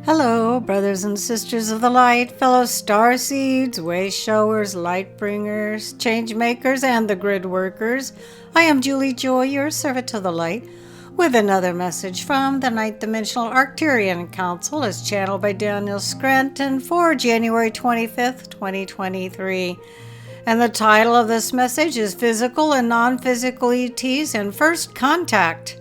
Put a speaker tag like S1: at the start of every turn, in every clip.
S1: Hello, brothers and sisters of the light, fellow star seeds, way showers, light bringers, change makers, and the grid workers. I am Julie Joy, your servant of the light, with another message from the ninth dimensional Arcturian Council as channeled by Daniel Scranton for January 25th, 2023. And the title of this message is Physical and Non-Physical E.T.s and First Contact.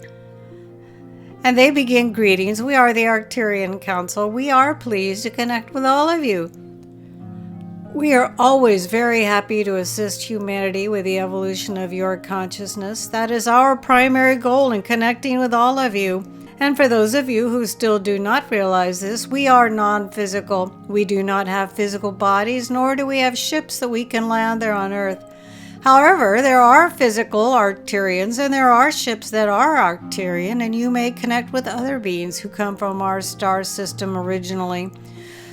S1: And they begin greetings. We are the Arcturian Council. We are pleased to connect with all of you. We are always very happy to assist humanity with the evolution of your consciousness. That is our primary goal in connecting with all of you. And for those of you who still do not realize this, we are non-physical. We do not have physical bodies, nor do we have ships that we can land there on Earth. However, there are physical Arcturians and there are ships that are Arcturian, and you may connect with other beings who come from our star system originally.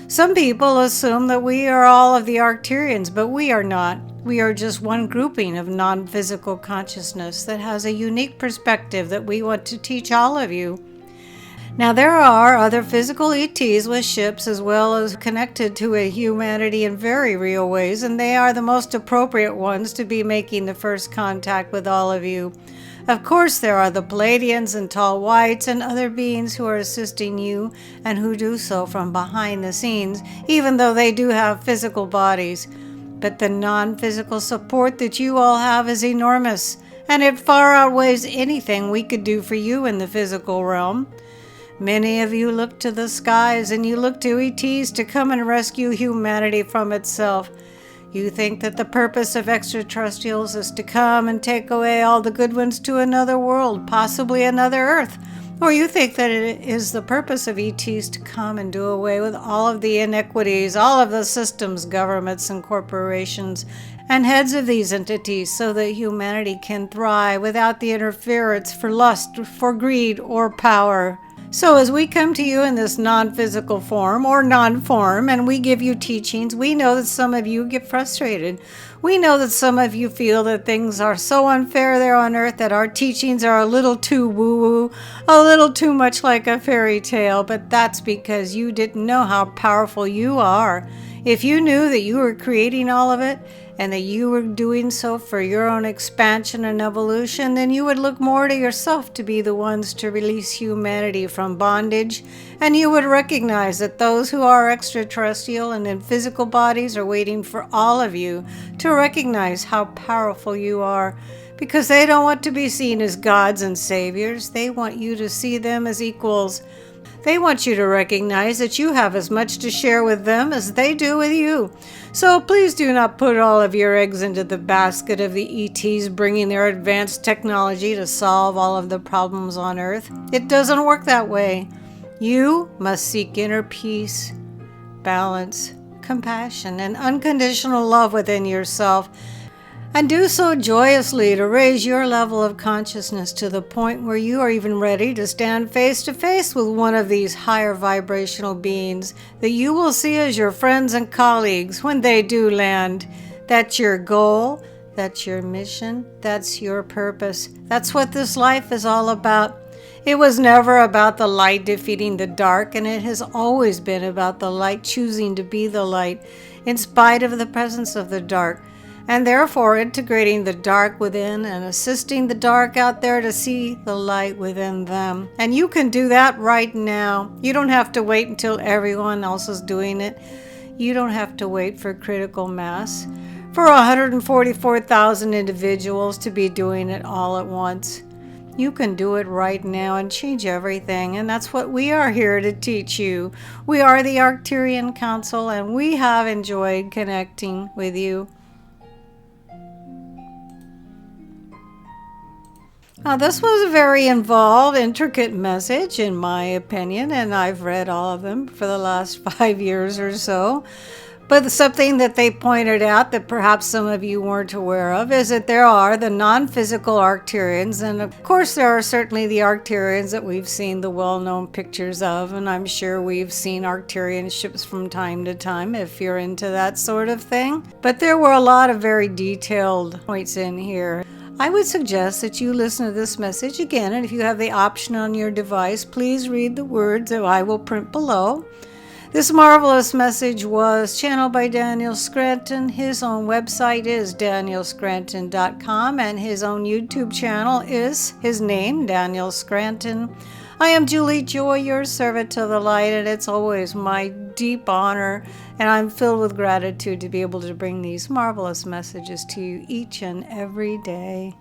S1: Some people assume that we are all of the Arcturians, but we are not. We are just one grouping of non-physical consciousness that has a unique perspective that we want to teach all of you. Now, there are other physical E.T.s with ships as well as connected to a humanity in very real ways, and they are the most appropriate ones to be making the first contact with all of you. Of course, there are the Palladians and Tall Whites and other beings who are assisting you and who do so from behind the scenes, even though they do have physical bodies. But the non-physical support that you all have is enormous, and it far outweighs anything we could do for you in the physical realm. Many of you look to the skies and you look to E.T.s to come and rescue humanity from itself. You think that the purpose of extraterrestrials is to come and take away all the good ones to another world, possibly another Earth. Or you think that it is the purpose of E.T.s to come and do away with all of the inequities, all of the systems, governments, and corporations, and heads of these entities so that humanity can thrive without the interference for lust, for greed, or power. So as we come to you in this non-physical form or non-form and we give you teachings, we know that some of you get frustrated. We know that some of you feel that things are so unfair there on Earth that our teachings are a little too woo-woo, a little too much like a fairy tale, but that's because you didn't know how powerful you are. If you knew that you were creating all of it, and that you were doing so for your own expansion and evolution, then you would look more to yourself to be the ones to release humanity from bondage, and you would recognize that those who are extraterrestrial and in physical bodies are waiting for all of you to recognize how powerful you are, because they don't want to be seen as gods and saviors. They want you to see them as equals. They want you to recognize that you have as much to share with them as they do with you. So please do not put all of your eggs into the basket of the E.T.s bringing their advanced technology to solve all of the problems on Earth. It doesn't work that way. You must seek inner peace, balance, compassion, and unconditional love within yourself, and do so joyously to raise your level of consciousness to the point where you are even ready to stand face to face with one of these higher vibrational beings that you will see as your friends and colleagues when they do land. That's your goal, that's your mission, that's your purpose. That's what this life is all about. It was never about the light defeating the dark, and it has always been about the light choosing to be the light in spite of the presence of the dark, and therefore integrating the dark within and assisting the dark out there to see the light within them. And you can do that right now. You don't have to wait until everyone else is doing it. You don't have to wait for critical mass, for 144,000 individuals to be doing it all at once. You can do it right now and change everything, and that's what we are here to teach you. We are the Arcturian Council, and we have enjoyed connecting with you. Now, this was a very involved, intricate message, in my opinion, and I've read all of them for the last 5 years or so. But something that they pointed out that perhaps some of you weren't aware of is that there are the non-physical Arcturians, and of course there are certainly the Arcturians that we've seen the well-known pictures of, and I'm sure we've seen Arcturian ships from time to time if you're into that sort of thing. But there were a lot of very detailed points in here. I would suggest that you listen to this message again, and if you have the option on your device, please read the words that I will print below. This marvelous message was channeled by Daniel Scranton. His own website is danielscranton.com, and his own YouTube channel is his name, Daniel Scranton. I am Julie Joy, your servant to the light, and it's always my deep honor, and I'm filled with gratitude to be able to bring these marvelous messages to you each and every day.